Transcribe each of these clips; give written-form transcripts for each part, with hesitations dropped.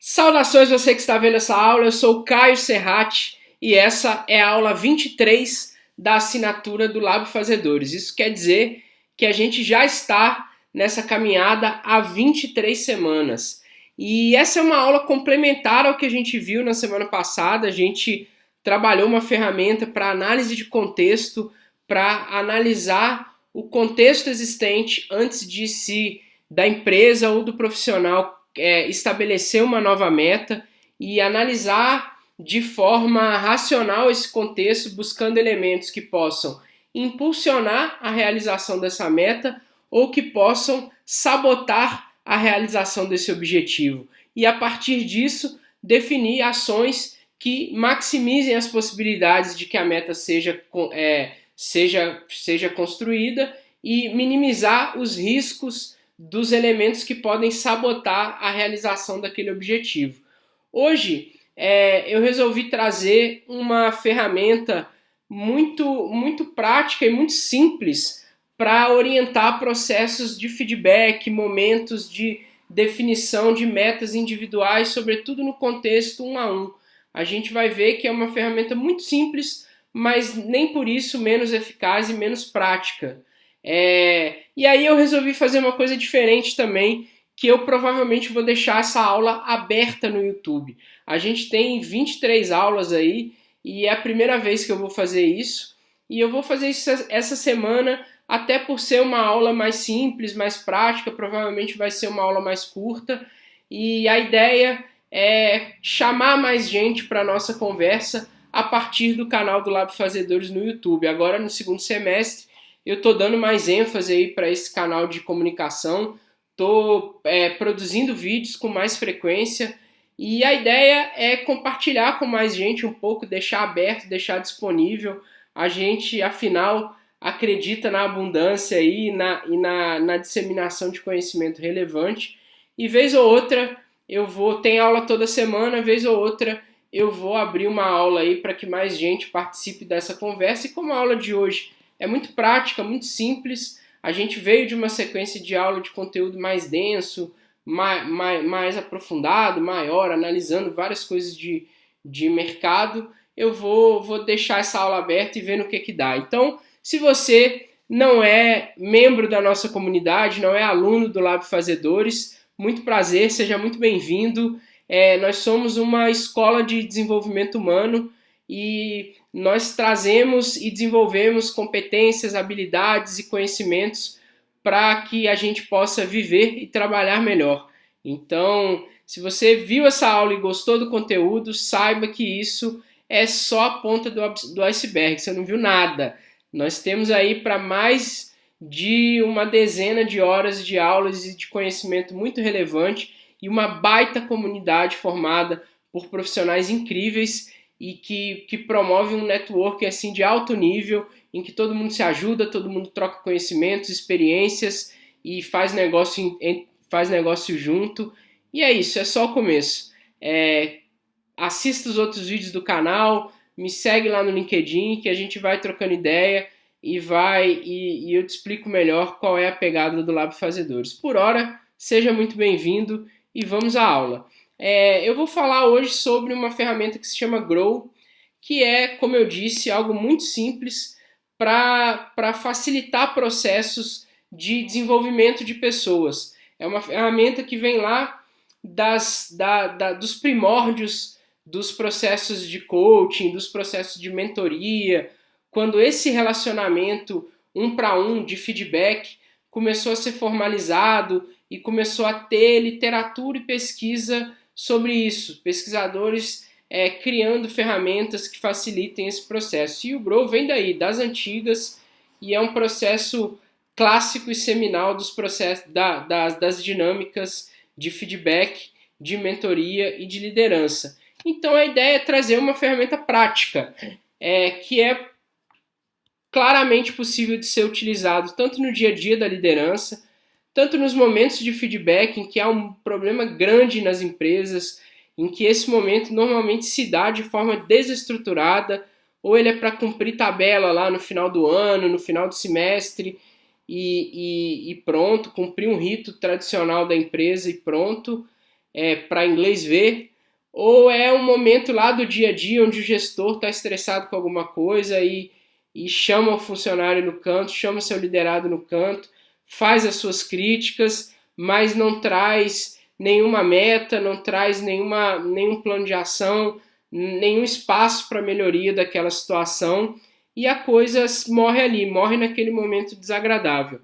Saudações você que está vendo essa aula, eu sou o Caio Serrati e essa é a aula 23 da assinatura do Lab Fazedores. Isso quer dizer que a gente já está nessa caminhada há 23 semanas. E essa é uma aula complementar ao que a gente viu na semana passada. A gente trabalhou uma ferramenta para análise de contexto, para analisar o contexto existente antes da empresa ou do profissional estabelecer uma nova meta e analisar de forma racional esse contexto, buscando elementos que possam impulsionar a realização dessa meta ou que possam sabotar a realização desse objetivo. E a partir disso, definir ações que maximizem as possibilidades de que a meta seja construída e minimizar os riscos dos elementos que podem sabotar a realização daquele objetivo. Hoje eu resolvi trazer uma ferramenta muito prática e muito simples para orientar processos de feedback, momentos de definição de metas individuais, sobretudo no contexto 1 a 1. A gente vai ver que é uma ferramenta muito simples, mas nem por isso menos eficaz e menos prática. E aí eu resolvi fazer uma coisa diferente também, que eu provavelmente vou deixar essa aula aberta no YouTube. A gente tem 23 aulas aí e é a primeira vez que eu vou fazer isso. E eu vou fazer isso essa semana, até por ser uma aula mais simples, mais prática, provavelmente vai ser uma aula mais curta. E a ideia é chamar mais gente para a nossa conversa a partir do canal do Lab Fazedores no YouTube. Agora no segundo semestre, eu estou dando mais ênfase aí para esse canal de comunicação, estou produzindo vídeos com mais frequência e a ideia é compartilhar com mais gente um pouco, deixar aberto, deixar disponível. A gente, afinal, acredita na abundância e na disseminação de conhecimento relevante. E vez ou outra, tem aula toda semana, vez ou outra, eu vou abrir uma aula aí para que mais gente participe dessa conversa. E como a aula de hoje é muito prática, muito simples. A gente veio de uma sequência de aula de conteúdo mais denso, mais aprofundado, maior, analisando várias coisas de mercado. Eu vou deixar essa aula aberta e ver no que dá. Então, se você não é membro da nossa comunidade, não é aluno do Lab Fazedores, muito prazer, seja muito bem-vindo. Nós somos uma escola de desenvolvimento humano e nós trazemos e desenvolvemos competências, habilidades e conhecimentos para que a gente possa viver e trabalhar melhor. Então, se você viu essa aula e gostou do conteúdo, saiba que isso é só a ponta do iceberg, você não viu nada. Nós temos aí para mais de uma dezena de horas de aulas e de conhecimento muito relevante e uma baita comunidade formada por profissionais incríveis e que promove um networking assim, de alto nível, em que todo mundo se ajuda, todo mundo troca conhecimentos, experiências e faz negócio junto. E é isso, é só o começo. Assista os outros vídeos do canal, me segue lá no LinkedIn que a gente vai trocando ideia e eu te explico melhor qual é a pegada do Lab Fazedores. Por hora, seja muito bem-vindo e vamos à aula. Eu vou falar hoje sobre uma ferramenta que se chama Grow, que é, como eu disse, algo muito simples para facilitar processos de desenvolvimento de pessoas. É uma ferramenta que vem lá dos primórdios dos processos de coaching, dos processos de mentoria, quando esse relacionamento 1 para 1 de feedback começou a ser formalizado e começou a ter literatura e pesquisa sobre isso, pesquisadores criando ferramentas que facilitem esse processo. E o Grow vem daí, das antigas, e é um processo clássico e seminal dos processos, das dinâmicas de feedback, de mentoria e de liderança. Então a ideia é trazer uma ferramenta prática, que é claramente possível de ser utilizado tanto no dia a dia da liderança, tanto nos momentos de feedback em que há um problema grande nas empresas, em que esse momento normalmente se dá de forma desestruturada, ou ele é para cumprir tabela lá no final do ano, no final do semestre, e pronto, cumprir um rito tradicional da empresa e pronto. para inglês ver, ou é um momento lá do dia a dia onde o gestor está estressado com alguma coisa e chama o funcionário no canto, chama seu liderado no canto, faz as suas críticas, mas não traz nenhuma meta, não traz nenhum plano de ação, nenhum espaço para melhoria daquela situação, e a coisa morre ali, morre naquele momento desagradável.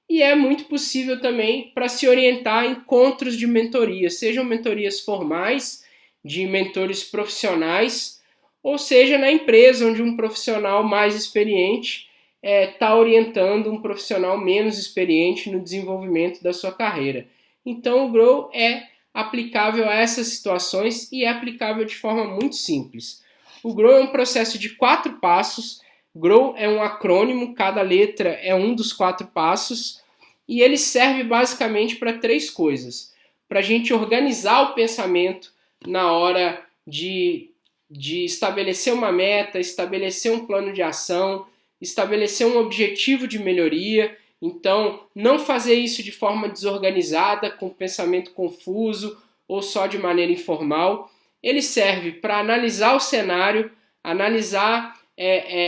E é muito possível também para se orientar em encontros de mentoria, sejam mentorias formais, de mentores profissionais, ou seja, na empresa onde um profissional mais experiente está orientando um profissional menos experiente no desenvolvimento da sua carreira. Então o Grow é aplicável a essas situações e é aplicável de forma muito simples. O Grow é um processo de 4 passos. Grow é um acrônimo, cada letra é um dos 4 passos, e ele serve basicamente para 3 coisas. Para a gente organizar o pensamento na hora de estabelecer uma meta, estabelecer um plano de ação, estabelecer um objetivo de melhoria. Então, não fazer isso de forma desorganizada, com pensamento confuso ou só de maneira informal. Ele serve para analisar o cenário, analisar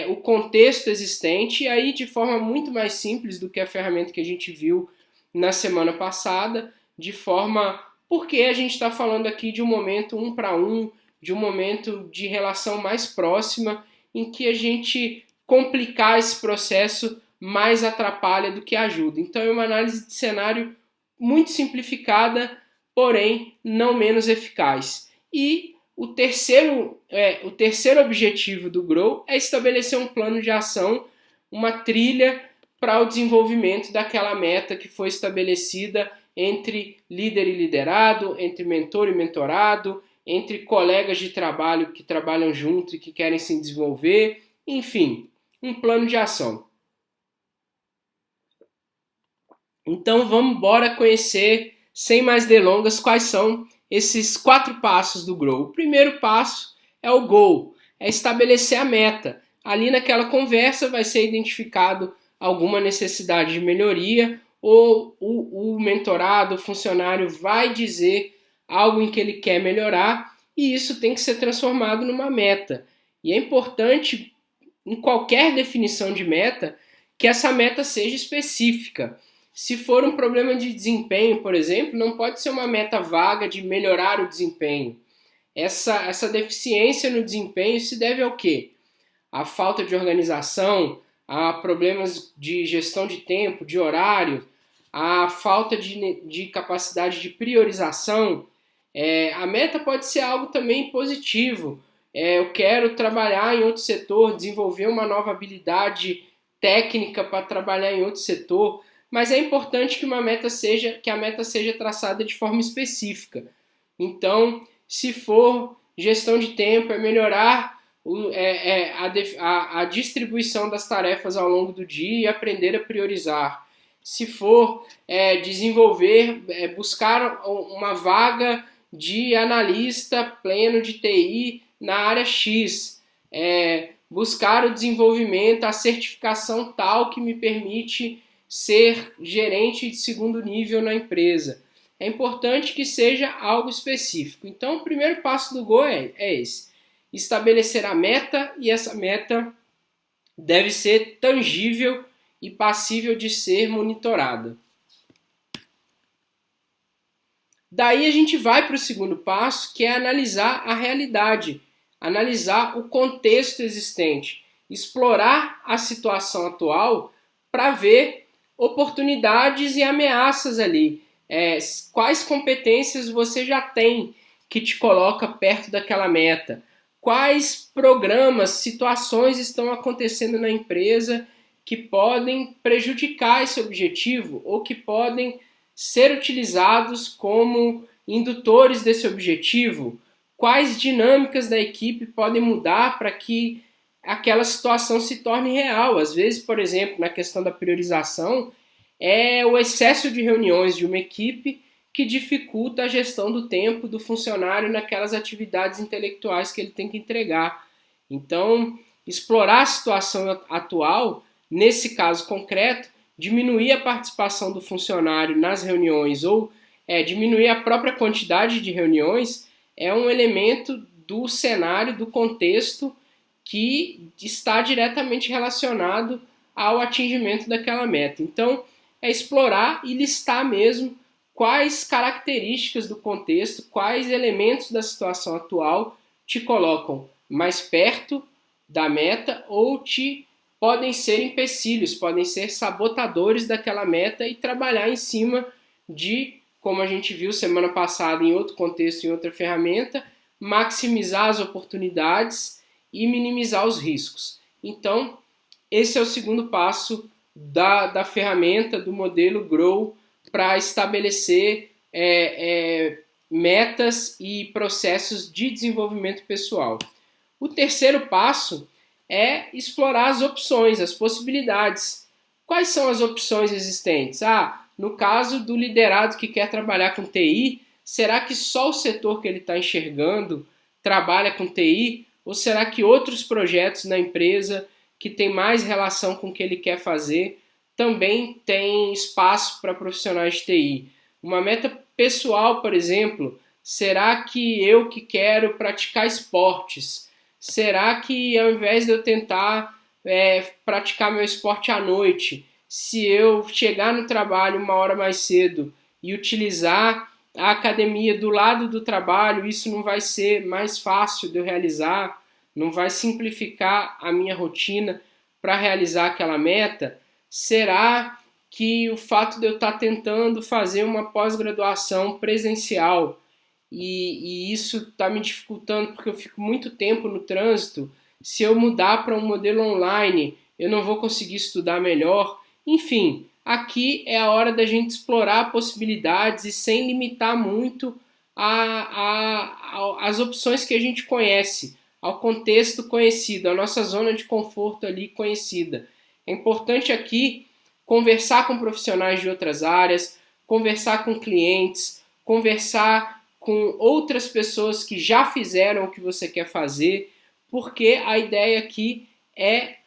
o contexto existente, e aí de forma muito mais simples do que a ferramenta que a gente viu na semana passada, de forma... Porque a gente está falando aqui de um momento 1 para 1, de um momento de relação mais próxima, em que a gente complicar esse processo mais atrapalha do que ajuda. Então é uma análise de cenário muito simplificada, porém não menos eficaz. E o terceiro objetivo do Grow é estabelecer um plano de ação, uma trilha para o desenvolvimento daquela meta que foi estabelecida entre líder e liderado, entre mentor e mentorado, entre colegas de trabalho que trabalham junto e que querem se desenvolver, enfim, um plano de ação. Então vamos embora conhecer, sem mais delongas, quais são esses 4 passos do Grow. O primeiro passo é o Goal, é estabelecer a meta. Ali naquela conversa vai ser identificado alguma necessidade de melhoria, ou o mentorado, o funcionário vai dizer algo em que ele quer melhorar, e isso tem que ser transformado numa meta. E é importante, em qualquer definição de meta, que essa meta seja específica. Se for um problema de desempenho, por exemplo, não pode ser uma meta vaga de melhorar o desempenho. Essa deficiência no desempenho se deve ao quê? A falta de organização, a problemas de gestão de tempo, de horário, a falta de capacidade de priorização. A meta pode ser algo também positivo. Eu quero trabalhar em outro setor, desenvolver uma nova habilidade técnica para trabalhar em outro setor, mas é importante que a meta seja traçada de forma específica. Então, se for gestão de tempo, é melhorar a distribuição das tarefas ao longo do dia e aprender a priorizar. Se for buscar uma vaga de analista pleno de TI na área X, buscar o desenvolvimento, a certificação tal que me permite ser gerente de segundo nível na empresa. É importante que seja algo específico. Então, o primeiro passo do Go é esse: estabelecer a meta, e essa meta deve ser tangível e passível de ser monitorada. Daí a gente vai para o segundo passo, que é analisar a realidade, analisar o contexto existente, explorar a situação atual para ver oportunidades e ameaças ali. Quais competências você já tem que te coloca perto daquela meta? Quais programas, situações estão acontecendo na empresa que podem prejudicar esse objetivo ou que podem ser utilizados como indutores desse objetivo? Quais dinâmicas da equipe podem mudar para que aquela situação se torne real? Às vezes, por exemplo, na questão da priorização, é o excesso de reuniões de uma equipe que dificulta a gestão do tempo do funcionário naquelas atividades intelectuais que ele tem que entregar. Então, explorar a situação atual, nesse caso concreto, diminuir a participação do funcionário nas reuniões ou diminuir a própria quantidade de reuniões é um elemento do cenário, do contexto que está diretamente relacionado ao atingimento daquela meta. Então, é explorar e listar mesmo quais características do contexto, quais elementos da situação atual te colocam mais perto da meta ou te podem ser empecilhos, podem ser sabotadores daquela meta e trabalhar em cima de, como a gente viu semana passada em outro contexto, em outra ferramenta, maximizar as oportunidades e minimizar os riscos. Então, esse é o segundo passo da ferramenta, do modelo Grow, para estabelecer metas e processos de desenvolvimento pessoal. O terceiro passo é explorar as opções, as possibilidades. Quais são as opções existentes? No caso do liderado que quer trabalhar com TI, será que só o setor que ele está enxergando trabalha com TI? Ou será que outros projetos na empresa que tem mais relação com o que ele quer fazer também tem espaço para profissionais de TI? Uma meta pessoal, por exemplo, será que eu que quero praticar esportes, será que ao invés de eu tentar praticar meu esporte à noite, se eu chegar no trabalho uma hora mais cedo e utilizar a academia do lado do trabalho, isso não vai ser mais fácil de eu realizar, não vai simplificar a minha rotina para realizar aquela meta? Será que o fato de eu estar tentando fazer uma pós-graduação presencial e isso está me dificultando porque eu fico muito tempo no trânsito, se eu mudar para um modelo online, eu não vou conseguir estudar melhor? Enfim, aqui é a hora da gente explorar possibilidades e sem limitar muito as opções que a gente conhece, ao contexto conhecido, a nossa zona de conforto ali conhecida. É importante aqui conversar com profissionais de outras áreas, conversar com clientes, conversar com outras pessoas que já fizeram o que você quer fazer, porque a ideia aqui é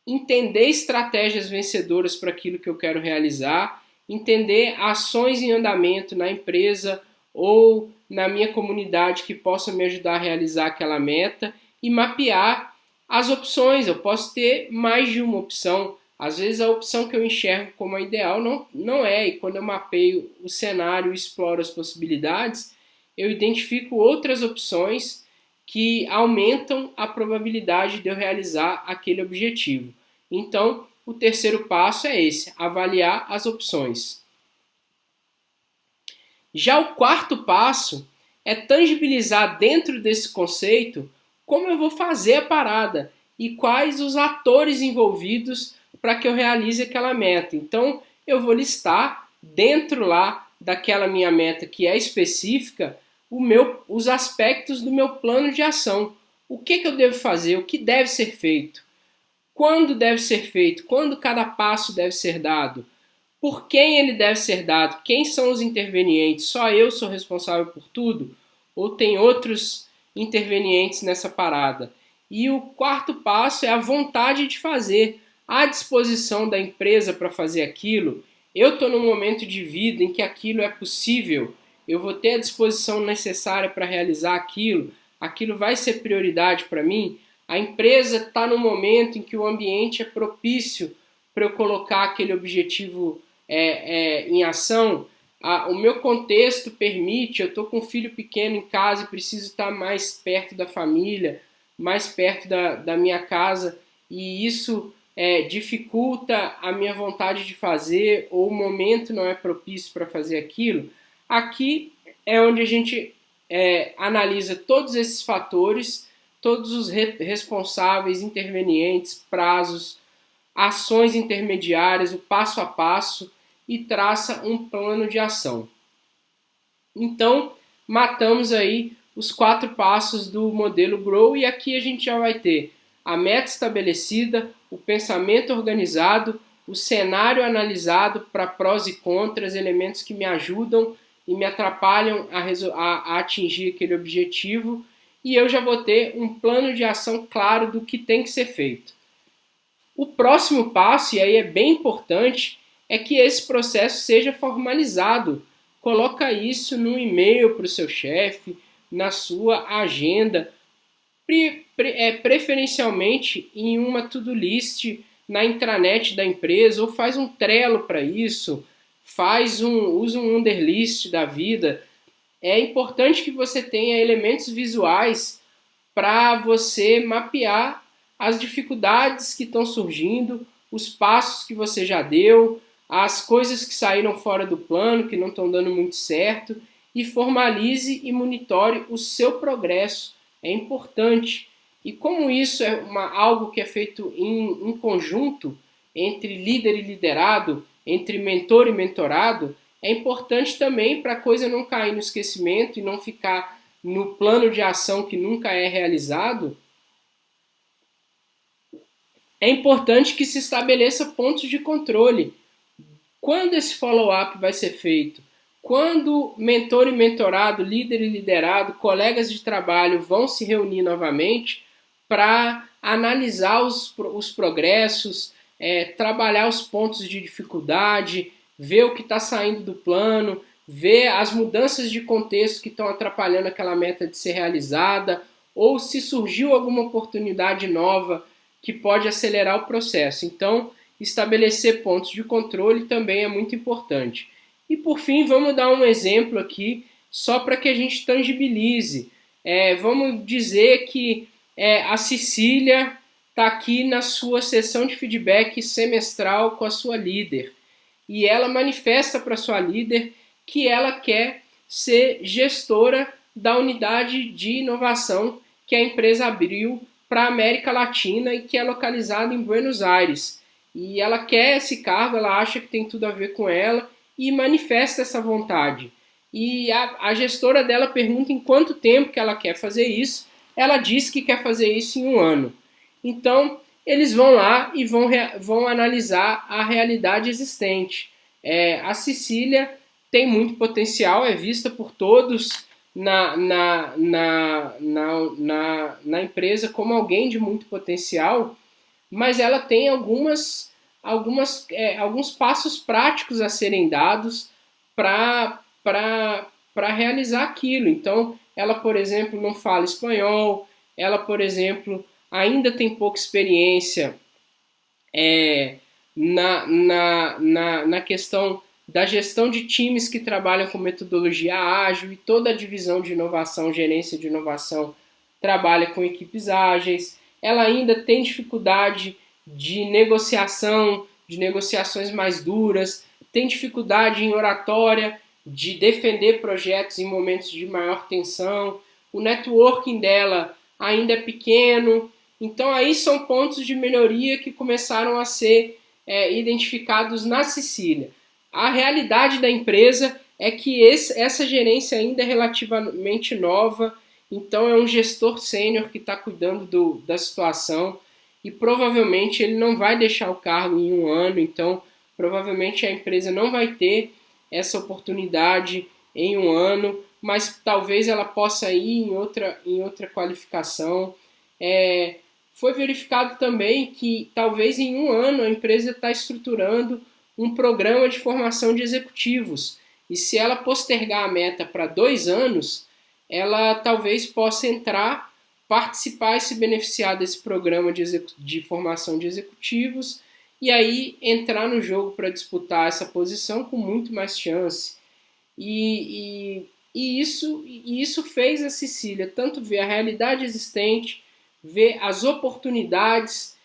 entender estratégias vencedoras para aquilo que eu quero realizar, entender ações em andamento na empresa ou na minha comunidade que possam me ajudar a realizar aquela meta e mapear as opções. Eu posso ter mais de uma opção. Às vezes a opção que eu enxergo como a ideal não é, e quando eu mapeio o cenário e exploro as possibilidades, eu identifico outras opções que aumentam a probabilidade de eu realizar aquele objetivo. Então, o terceiro passo é esse, avaliar as opções. Já o quarto passo é tangibilizar dentro desse conceito como eu vou fazer a parada e quais os atores envolvidos para que eu realize aquela meta. Então, eu vou listar dentro lá daquela minha meta que é específica os aspectos do meu plano de ação. O que eu devo fazer, o que deve ser feito, quando deve ser feito, quando cada passo deve ser dado, por quem ele deve ser dado, quem são os intervenientes, só eu sou responsável por tudo ou tem outros intervenientes nessa parada? E o quarto passo é a vontade de fazer, a disposição da empresa para fazer aquilo. Eu estou num momento de vida em que aquilo é possível, eu vou ter a disposição necessária para realizar aquilo vai ser prioridade para mim. A empresa está no momento em que o ambiente é propício para eu colocar aquele objetivo em ação. O meu contexto permite, eu estou com um filho pequeno em casa e preciso estar mais perto da família, mais perto da minha casa, e isso dificulta a minha vontade de fazer, ou o momento não é propício para fazer aquilo. Aqui é onde a gente analisa todos esses fatores, todos os responsáveis, intervenientes, prazos, ações intermediárias, o passo a passo e traça um plano de ação. Então, matamos aí os 4 passos do modelo Grow e aqui a gente já vai ter a meta estabelecida, o pensamento organizado, o cenário analisado para prós e contras, elementos que me ajudam e me atrapalham a atingir aquele objetivo, e eu já vou ter um plano de ação claro do que tem que ser feito. O próximo passo, e aí é bem importante, é que esse processo seja formalizado coloca isso no e-mail para o seu chefe, na sua agenda, preferencialmente em uma to-do list na intranet da empresa, ou faz um Trello para isso, usa um Wunderlist da vida. É importante que você tenha elementos visuais para você mapear as dificuldades que estão surgindo, os passos que você já deu, as coisas que saíram fora do plano, que não estão dando muito certo, e formalize e monitore o seu progresso. É importante. E como isso é algo que é feito em conjunto, entre líder e liderado, entre mentor e mentorado, é importante também para a coisa não cair no esquecimento e não ficar no plano de ação que nunca é realizado. É importante que se estabeleça pontos de controle. Quando esse follow-up vai ser feito? Quando mentor e mentorado, líder e liderado, colegas de trabalho vão se reunir novamente para analisar os progressos, trabalhar os pontos de dificuldade, ver o que está saindo do plano, ver as mudanças de contexto que estão atrapalhando aquela meta de ser realizada, ou se surgiu alguma oportunidade nova que pode acelerar o processo. Então, estabelecer pontos de controle também é muito importante. E por fim, vamos dar um exemplo aqui, só para que a gente tangibilize. Vamos dizer que a Cecília está aqui na sua sessão de feedback semestral com a sua líder. E ela manifesta para sua líder que ela quer ser gestora da unidade de inovação que a empresa abriu para a América Latina e que é localizada em Buenos Aires. E ela quer esse cargo, ela acha que tem tudo a ver com ela e manifesta essa vontade. E a gestora dela pergunta em quanto tempo que ela quer fazer isso. Ela diz que quer fazer isso em 1 ano. Então, eles vão lá e vão analisar a realidade existente. A Cecília tem muito potencial, é vista por todos na empresa como alguém de muito potencial, mas ela tem alguns passos práticos a serem dados para realizar aquilo. Então, ela, por exemplo, não fala espanhol, ela, por exemplo, ainda tem pouca experiência na questão da gestão de times que trabalham com metodologia ágil, e toda a divisão de inovação, gerência de inovação, trabalha com equipes ágeis. Ela ainda tem dificuldade de negociação, de negociações mais duras, tem dificuldade em oratória, de defender projetos em momentos de maior tensão. O networking dela ainda é pequeno. Então aí são pontos de melhoria que começaram a ser identificados na Cecília. A realidade da empresa é que essa gerência ainda é relativamente nova, então é um gestor sênior que está cuidando da situação e provavelmente ele não vai deixar o cargo em 1 ano, então provavelmente a empresa não vai ter essa oportunidade em 1 ano, mas talvez ela possa ir em outra qualificação. Foi verificado também que talvez em 1 ano a empresa está estruturando um programa de formação de executivos, e se ela postergar a meta para 2 anos, ela talvez possa participar e se beneficiar desse programa de formação de executivos, e aí entrar no jogo para disputar essa posição com muito mais chance. E isso fez a Cecília tanto ver a realidade existente, ver as oportunidades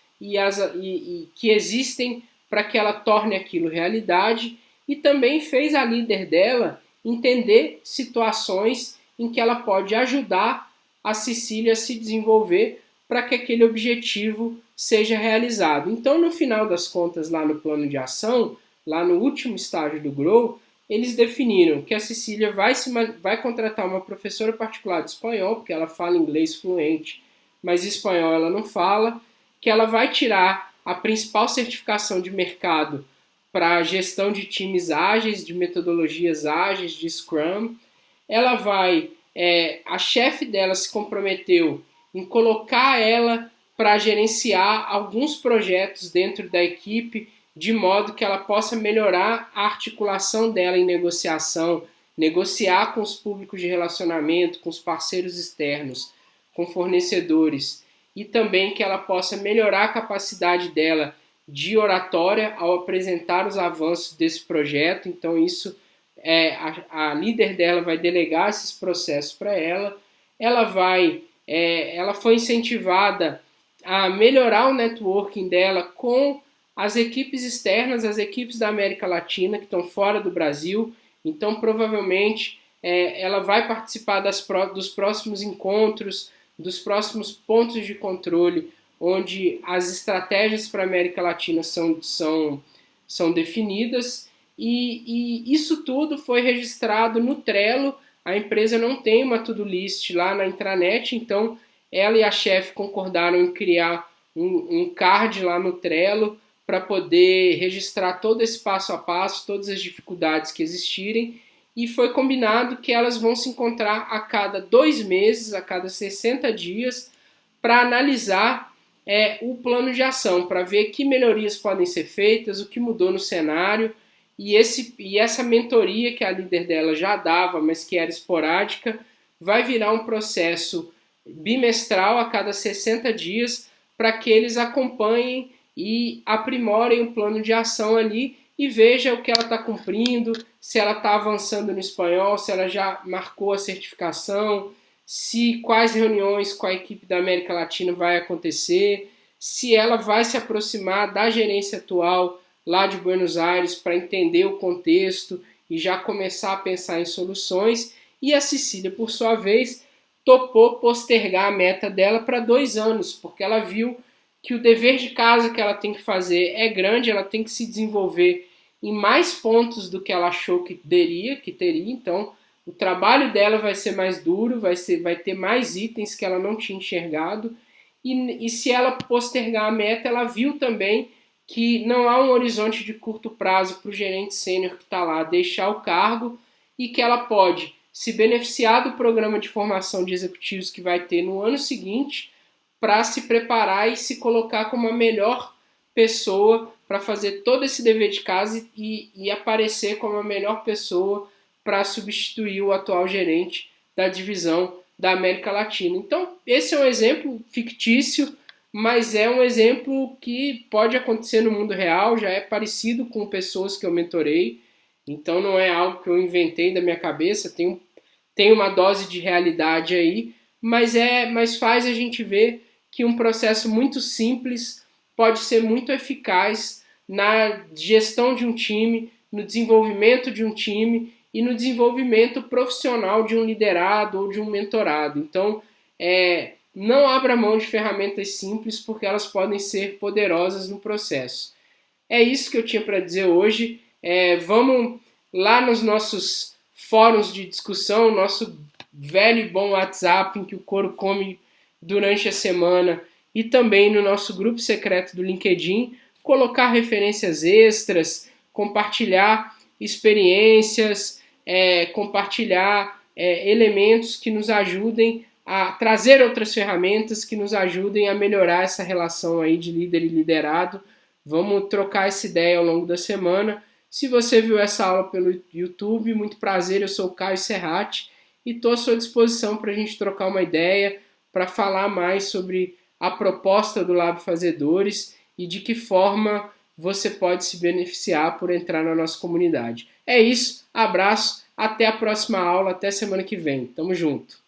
que existem para que ela torne aquilo realidade, e também fez a líder dela entender situações em que ela pode ajudar a Cecília a se desenvolver para que aquele objetivo seja realizado. Então, no final das contas, lá no plano de ação, lá no último estágio do Grow, eles definiram que a Cecília vai contratar uma professora particular de espanhol, porque ela fala inglês fluente, mas espanhol ela não fala, que ela vai tirar a principal certificação de mercado para gestão de times ágeis, de metodologias ágeis, de Scrum. A chefe dela se comprometeu em colocar ela para gerenciar alguns projetos dentro da equipe, de modo que ela possa melhorar a articulação dela em negociação negociar com os públicos de relacionamento, com os parceiros externos, com fornecedores, e também que ela possa melhorar a capacidade dela de oratória ao apresentar os avanços desse projeto. Então isso a líder dela vai delegar esses processos para ela. Ela foi incentivada a melhorar o networking dela com as equipes externas, as equipes da América Latina que estão fora do Brasil. Então provavelmente ela vai participar dos próximos encontros, dos próximos pontos de controle, onde as estratégias para a América Latina são definidas, e isso tudo foi registrado no Trello. A empresa não tem uma to-do list lá na intranet, então ela e a chefe concordaram em criar um card lá no Trello para poder registrar todo esse passo a passo, todas as dificuldades que existirem, e foi combinado que elas vão se encontrar a cada 2 meses, a cada 60 dias, para analisar o plano de ação, para ver que melhorias podem ser feitas, o que mudou no cenário, e essa mentoria que a líder dela já dava, mas que era esporádica, vai virar um processo bimestral a cada 60 dias, para que eles acompanhem e aprimorem o plano de ação ali e veja o que ela está cumprindo, se ela está avançando no espanhol, se ela já marcou a certificação, quais reuniões com a equipe da América Latina vai acontecer, se ela vai se aproximar da gerência atual lá de Buenos Aires para entender o contexto e já começar a pensar em soluções. E a Cecília, por sua vez, topou postergar a meta dela para 2 anos, porque ela viu que o dever de casa que ela tem que fazer é grande, ela tem que se desenvolver em mais pontos do que ela achou que teria, então o trabalho dela vai ser mais duro, vai ter mais itens que ela não tinha enxergado, e se ela postergar a meta, ela viu também que não há um horizonte de curto prazo para o gerente sênior que está lá deixar o cargo, e que ela pode se beneficiar do programa de formação de executivos que vai ter no ano seguinte, para se preparar e se colocar como a melhor pessoa para fazer todo esse dever de casa e aparecer como a melhor pessoa para substituir o atual gerente da divisão da América Latina. Então, esse é um exemplo fictício, mas é um exemplo que pode acontecer no mundo real, já é parecido com pessoas que eu mentorei, então não é algo que eu inventei da minha cabeça, tem uma dose de realidade aí, mas faz a gente ver que um processo muito simples pode ser muito eficaz na gestão de um time, no desenvolvimento de um time e no desenvolvimento profissional de um liderado ou de um mentorado. Então, não abra mão de ferramentas simples, porque elas podem ser poderosas no processo. É isso que eu tinha para dizer hoje. Vamos lá nos nossos fóruns de discussão, nosso velho e bom WhatsApp, em que o couro come durante a semana, e também no nosso grupo secreto do LinkedIn, colocar referências extras, compartilhar experiências, compartilhar elementos que nos ajudem a trazer outras ferramentas que nos ajudem a melhorar essa relação aí de líder e liderado. Vamos trocar essa ideia ao longo da semana. Se você viu essa aula pelo YouTube, muito prazer, eu sou o Caio Serratti e estou à sua disposição para a gente trocar uma ideia, para falar mais sobre a proposta do Lab Fazedores e de que forma você pode se beneficiar por entrar na nossa comunidade. É isso, abraço, até a próxima aula, até semana que vem. Tamo junto!